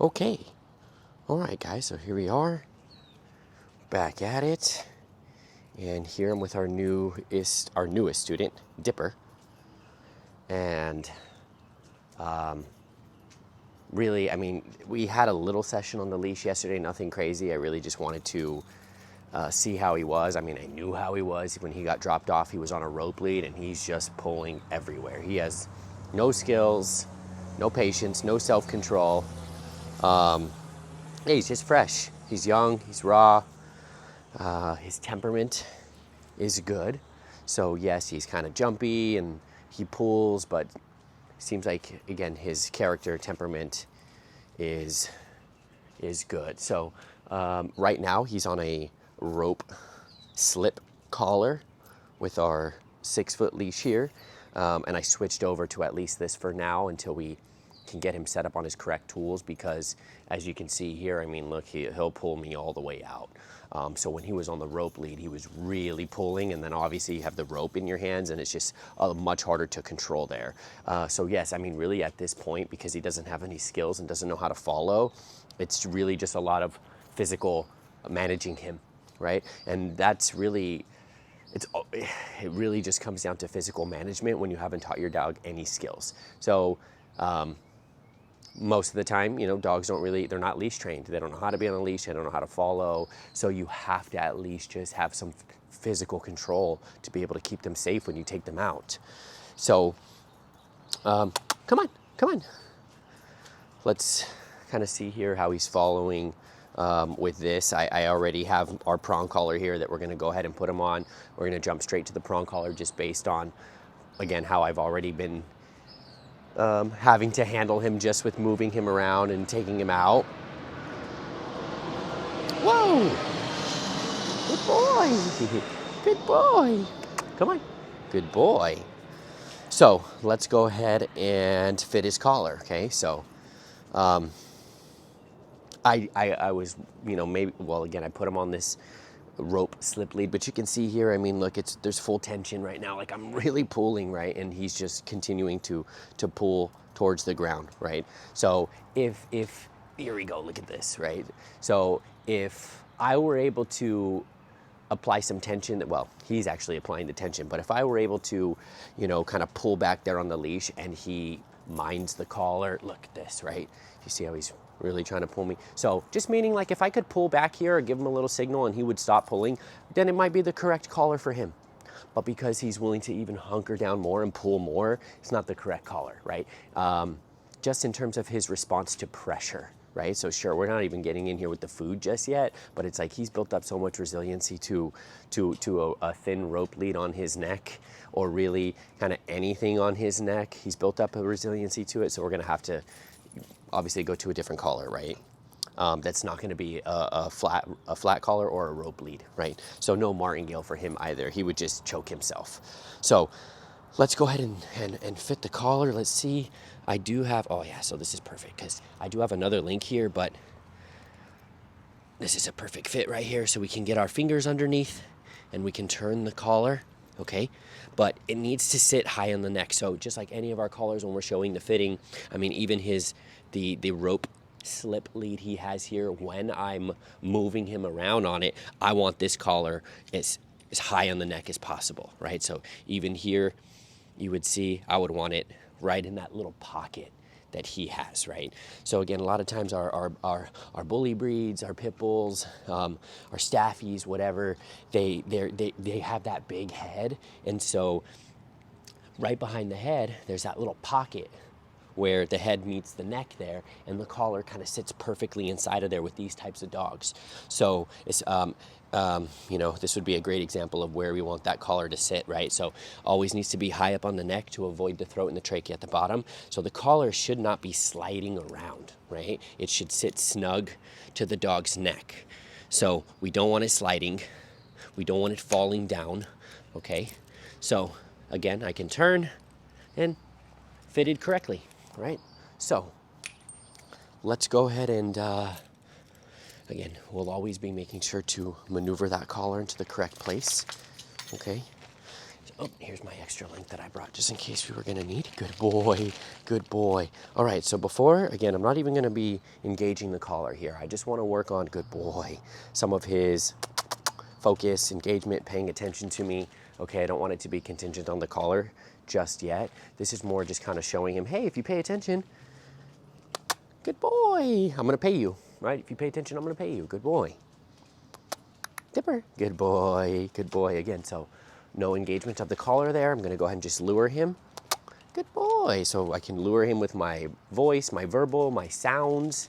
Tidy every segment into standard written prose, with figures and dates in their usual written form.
Okay, all right guys, so here we are, back at it. And here I'm with our newest student, Dipper. And really, I mean, we had a little session on the leash yesterday, nothing crazy. I really just wanted to see how he was. I mean, I knew how he was. When he got dropped off, he was on a rope lead and he's just pulling everywhere. He has no skills, no patience, no self-control. Yeah, he's just fresh. He's young, he's raw. His temperament is good. So yes, he's kind of jumpy and he pulls, but seems like, again, his character temperament is good. So right now he's on a rope slip collar with our 6-foot leash here. And I switched over to at least this for now until we can get him set up on his correct tools, because as you can see here, I mean, look, he'll pull me all the way out. So when he was on the rope lead, he was really pulling, and then obviously you have the rope in your hands and it's just much harder to control there. So yes, I mean, really at this point, because he doesn't have any skills and doesn't know how to follow, it's really just a lot of physical managing him, right? And that's really, it really just comes down to physical management when you haven't taught your dog any skills. So most of the time, you know, dogs they're not leash trained. They don't know how to be on a leash. They don't know how to follow. So you have to at least just have some physical control to be able to keep them safe when you take them out. So come on. Let's kind of see here how he's following with this. I already have our prong collar here that we're going to go ahead and put him on. We're going to jump straight to the prong collar just based on, again, how I've already been having to handle him just with moving him around and taking him out. Whoa! Good boy! Good boy! Come on. Good boy. So let's go ahead and fit his collar, okay? So I was, you know, maybe, well, again, I put him on this rope slip lead, but you can see here, I mean, look, there's full tension right now. Like, I'm really pulling, right? And he's just continuing to pull towards the ground, right? So if here we go, look at this, right? So if I were able to apply some tension, well, he's actually applying the tension, but if I were able to, you know, kind of pull back there on the leash and he minds the collar, look at this, right? You see how he's really trying to pull me? So just meaning, like, if I could pull back here or give him a little signal and he would stop pulling, then it might be the correct collar for him. But because he's willing to even hunker down more and pull more, it's not the correct collar, right? Just in terms of his response to pressure, right? So sure, we're not even getting in here with the food just yet, but it's like he's built up so much resiliency to a thin rope lead on his neck, or really kind of anything on his neck. He's built up a resiliency to it, so we're gonna have to obviously go to a different collar, right? That's not going to be a flat collar or a rope lead, right? So no martingale for him either. He would just choke himself. So let's go ahead and fit the collar. Let's see. I do have, oh yeah, so this is perfect because I do have another link here, but this is a perfect fit right here. So we can get our fingers underneath and we can turn the collar, okay? But it needs to sit high on the neck. So just like any of our collars when we're showing the fitting, I mean, even the rope slip lead he has here, when I'm moving him around on it, I want this collar as high on the neck as possible, right? So even here, you would see I would want it right in that little pocket that he has, right? So again, a lot of times our bully breeds, our pit bulls, our staffies, whatever, they have that big head, and so right behind the head, there's that little pocket where the head meets the neck there, and the collar kind of sits perfectly inside of there with these types of dogs. So it's, you know, this would be a great example of where we want that collar to sit, right? So always needs to be high up on the neck to avoid the throat and the trachea at the bottom. So the collar should not be sliding around, right? It should sit snug to the dog's neck. So we don't want it sliding. We don't want it falling down, okay? So again, I can turn and fitted correctly, right? So let's go ahead and, again, we'll always be making sure to maneuver that collar into the correct place, okay? Oh, here's my extra link that I brought just in case we were gonna need. Good boy, good boy. All right, so before, again, I'm not even gonna be engaging the collar here. I just wanna work on, good boy, some of his focus, engagement, paying attention to me. Okay, I don't want it to be contingent on the collar just yet. This is more just kind of showing him, hey, if you pay attention, good boy, I'm gonna pay you, right? If you pay attention, I'm gonna pay you, good boy. Dipper, good boy, good boy. Again, so no engagement of the collar there. I'm gonna go ahead and just lure him. Good boy. So I can lure him with my voice, my verbal, my sounds.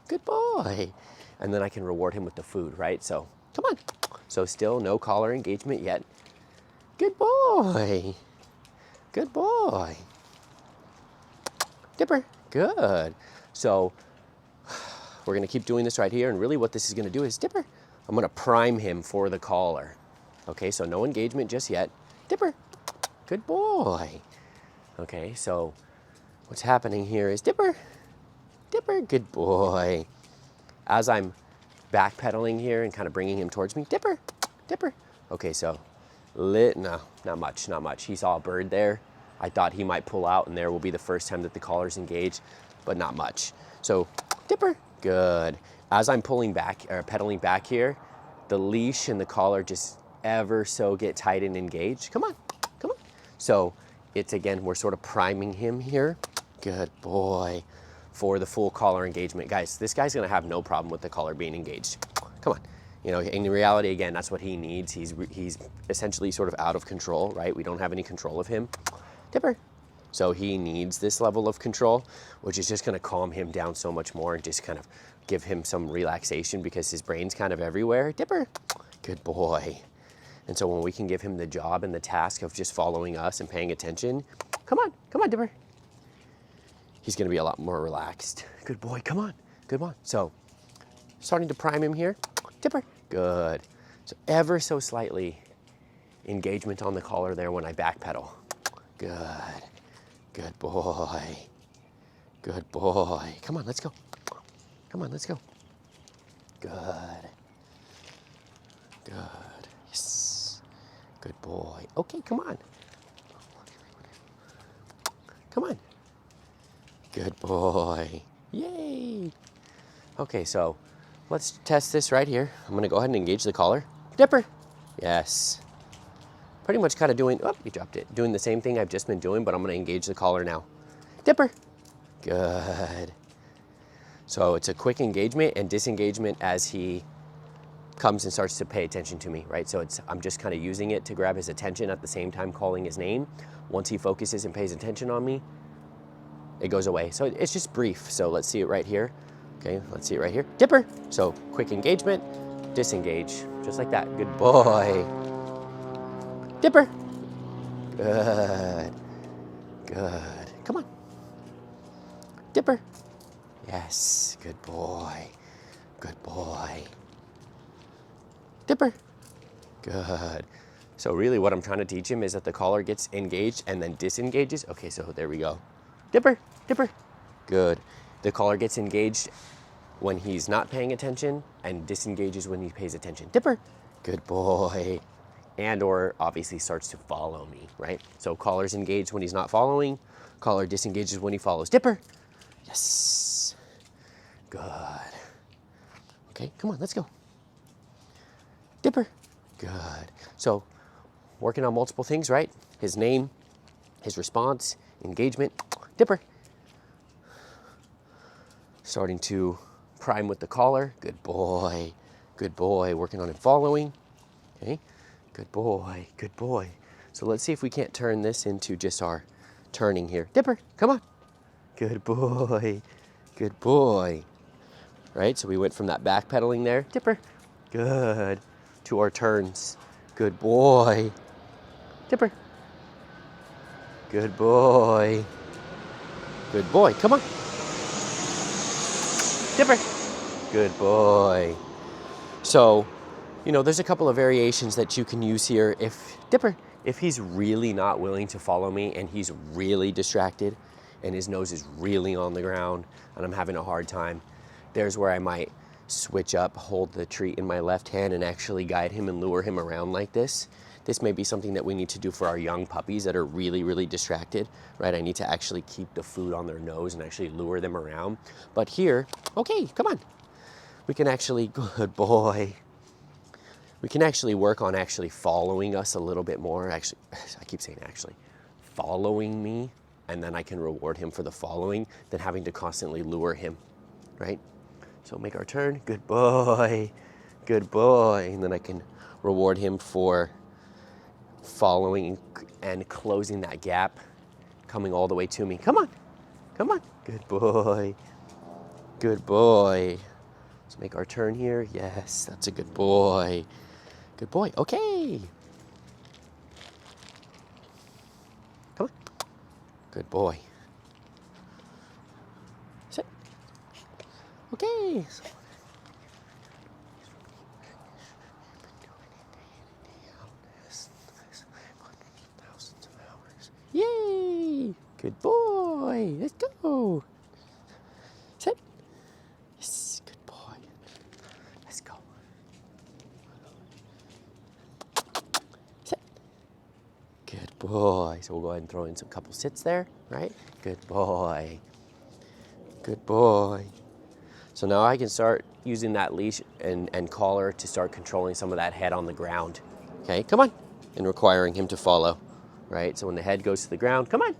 Good boy. And then I can reward him with the food, right? So come on. So still no collar engagement yet. Good boy. Good boy. Dipper, good. So we're gonna keep doing this right here, and really what this is gonna do is, Dipper, I'm gonna prime him for the collar. Okay, so no engagement just yet. Dipper, good boy. Okay, so what's happening here is Dipper, Dipper, good boy. As I'm backpedaling here and kind of bringing him towards me, Dipper, Dipper. Okay, so no, not much, not much. He saw a bird there. I thought he might pull out, and there will be the first time that the collar's engaged, but not much. So Dipper, good. As I'm pulling back or pedaling back here, the leash and the collar just ever so get tight and engaged. Come on, come on. So it's, again, we're sort of priming him here. Good boy. For the full collar engagement. Guys, this guy's gonna have no problem with the collar being engaged. Come on. You know, in reality, again, that's what he needs. He's essentially sort of out of control, right? We don't have any control of him. Dipper. So he needs this level of control, which is just gonna calm him down so much more and just kind of give him some relaxation because his brain's kind of everywhere. Dipper. Good boy. And so when we can give him the job and the task of just following us and paying attention, come on, Dipper. He's gonna be a lot more relaxed. Good boy, come on, good one. So, starting to prime him here. Dipper, good. So ever so slightly engagement on the collar there when I backpedal. Good, good boy, good boy. Come on, let's go. Come on, let's go. Good, good, yes, good boy. Okay, come on. Come on. Good boy. Yay. Okay, so let's test this right here. I'm gonna go ahead and engage the collar. Dipper. Yes. Pretty much kind of doing, oh, you dropped it. Doing the same thing I've just been doing, but I'm gonna engage the collar now. Dipper. Good. So it's a quick engagement and disengagement as he comes and starts to pay attention to me, right? So I'm just kind of using it to grab his attention at the same time calling his name. Once he focuses and pays attention on me, it goes away. So it's just brief. So let's see it right here. Okay, let's see it right here. Dipper. So quick engagement, disengage, just like that. Good boy. Dipper. Good. Good. Come on. Dipper. Yes. Good boy. Good boy. Dipper. Good. So really what I'm trying to teach him is that the collar gets engaged and then disengages. Okay, so there we go. Dipper, Dipper. Good. The collar gets engaged when he's not paying attention and disengages when he pays attention. Dipper. Good boy. And or obviously starts to follow me, right? So collar's engaged when he's not following. Collar disengages when he follows. Dipper. Yes. Good. Okay, come on, let's go. Dipper. Good. So working on multiple things, right? His name, his response, engagement. Dipper. Starting to prime with the collar. Good boy. Good boy. Working on it following. Okay. Good boy. Good boy. So let's see if we can't turn this into just our turning here. Dipper, come on. Good boy. Good boy. Right? So we went from that backpedaling there. Dipper. Good. To our turns. Good boy. Dipper. Good boy. Good boy. Come on. Dipper. Good boy. So, you know, there's a couple of variations that you can use here. If Dipper, if he's really not willing to follow me and he's really distracted and his nose is really on the ground and I'm having a hard time, there's where I might switch up, hold the treat in my left hand and actually guide him and lure him around like this. this may be something that we need to do for our young puppies that are really, really distracted, right? I need to actually keep the food on their nose and actually lure them around. But here, okay, come on. We can actually, good boy. We can actually work on actually following us a little bit more. Actually, I keep saying actually, following me, and then I can reward him for the following than having to constantly lure him, right? So make our turn, good boy, and then I can reward him for following and closing that gap, coming all the way to me. Come on, good boy. Let's make our turn here. Yes, that's a good boy. Good boy, okay. Come on, good boy. Sit. Okay. Yay! Good boy. Let's go. Sit. Yes, good boy. Let's go. Sit. Good boy. So we'll go ahead and throw in some couple sits there, right? Good boy. Good boy. So now I can start using that leash and collar to start controlling some of that head on the ground. Okay, come on. And requiring him to follow, right? So when the head goes to the ground, come on.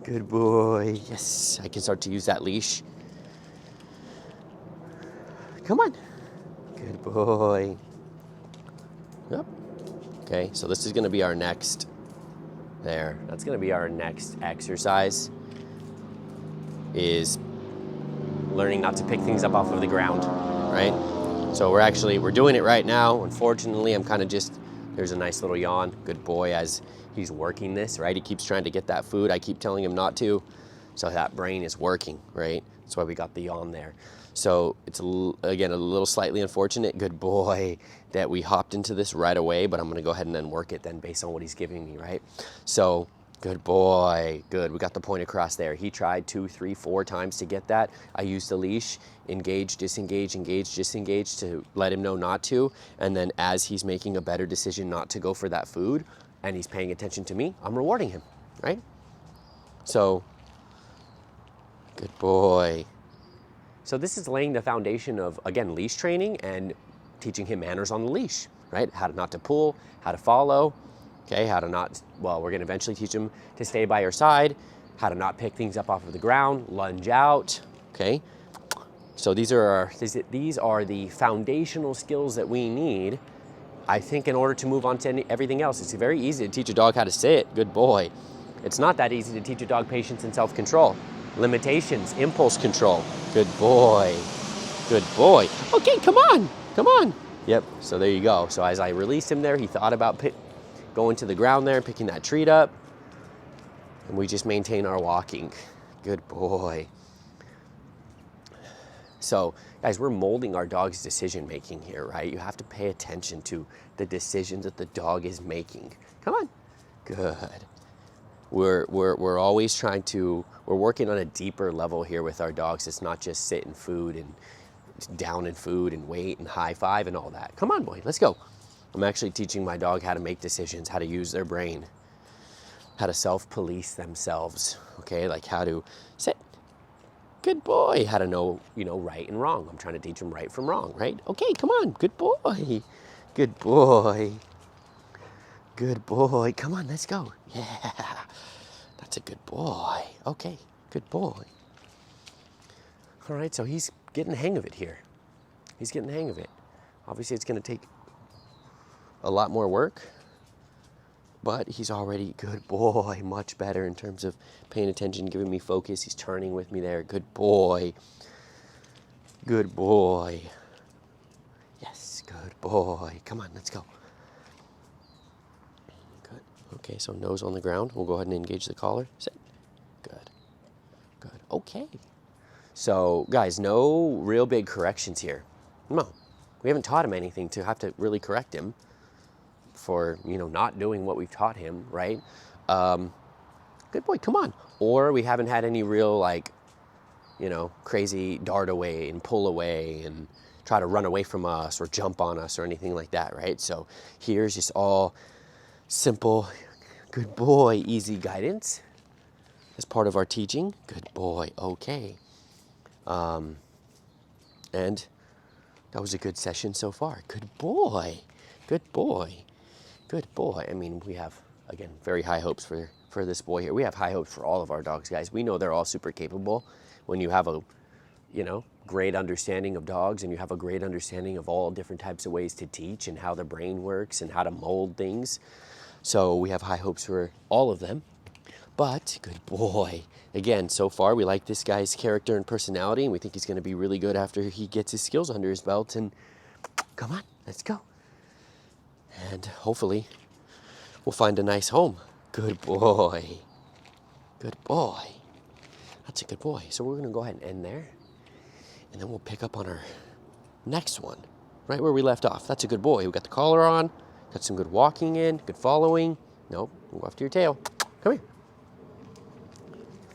Good boy. Yes, I can start to use that leash. Come on. Good boy. Yep. Okay, so this is gonna be our next, there. That's gonna be our next exercise, is learning not to pick things up off of the ground, right? So we're doing it right now. Unfortunately, I'm kind of just, there's a nice little yawn. Good boy, as he's working this, right? He keeps trying to get that food. I keep telling him not to. So that brain is working, right? That's why we got the yawn there. So it's, again, a little slightly unfortunate, good boy, that we hopped into this right away, but I'm gonna go ahead and then work it then based on what he's giving me, right? So, good boy, good. We got the point across there. He tried 2, 3, 4 times to get that. I used the leash, engage, disengage, engage, disengage to let him know not to. And then as he's making a better decision not to go for that food and he's paying attention to me, I'm rewarding him, right? So, good boy. So this is laying the foundation of, again, leash training and teaching him manners on the leash, right? How to not to pull, how to follow, okay? How to not, well, we're gonna eventually teach him to stay by your side, how to not pick things up off of the ground, lunge out, okay? So these are the foundational skills that we need, I think, in order to move on to everything else. It's very easy to teach a dog how to sit, good boy. It's not that easy to teach a dog patience and self-control. Limitations, impulse control. Good boy. Good boy. Okay, come on. Yep, so there you go. So as I released him there, he thought about going to the ground there, picking that treat up. And we just maintain our walking. Good boy. So, guys, we're molding our dog's decision making here, right? You have to pay attention to the decisions that the dog is making. Come on. Good. We're always trying to, we're working on a deeper level here with our dogs. It's not just sit and food and down in food and wait and high five and all that. Come on, boy, let's go. I'm actually teaching my dog how to make decisions, how to use their brain, how to self-police themselves, okay? Like how to sit, good boy, how to know, right and wrong. I'm trying to teach him right from wrong, right? Okay, come on, good boy, good boy. Good boy, come on, let's go. Yeah, that's a good boy. Okay, good boy. All right, so he's getting the hang of it here. He's getting the hang of it. Obviously, it's gonna take a lot more work, but he's already, good boy, much better in terms of paying attention, giving me focus. He's turning with me there, good boy. Good boy. Yes, good boy. Come on, let's go. Okay, so nose on the ground. We'll go ahead and engage the collar. Sit. Good. Good. Okay. So, guys, no real big corrections here. No. We haven't taught him anything to have to really correct him for, not doing what we've taught him, right? Good boy, come on. Or we haven't had any real, crazy dart away and pull away and try to run away from us or jump on us or anything like that, right? So here's just all simple, good boy, easy guidance as part of our teaching. Good boy, okay. And that was a good session so far. Good boy, good boy, good boy. I mean, we have, again, very high hopes for this boy here. We have high hopes for all of our dogs, guys. We know they're all super capable. When you have a, great understanding of dogs and you have a great understanding of all different types of ways to teach and how the brain works and how to mold things. So we have high hopes for all of them. But good boy. Again, so far we like this guy's character and personality, and we think he's going to be really good after he gets his skills under his belt. And come on, let's go. And hopefully we'll find a nice home. Good boy. Good boy. That's a good boy. So we're going to go ahead and end there. And then we'll pick up on our next one, right where we left off. That's a good boy. We got the collar on, got some good walking in, good following. Nope, go after your tail. Come here.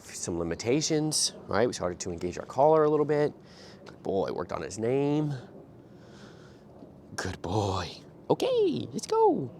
Some limitations, right? We started to engage our collar a little bit. Good boy, worked on his name. Good boy. Okay, let's go.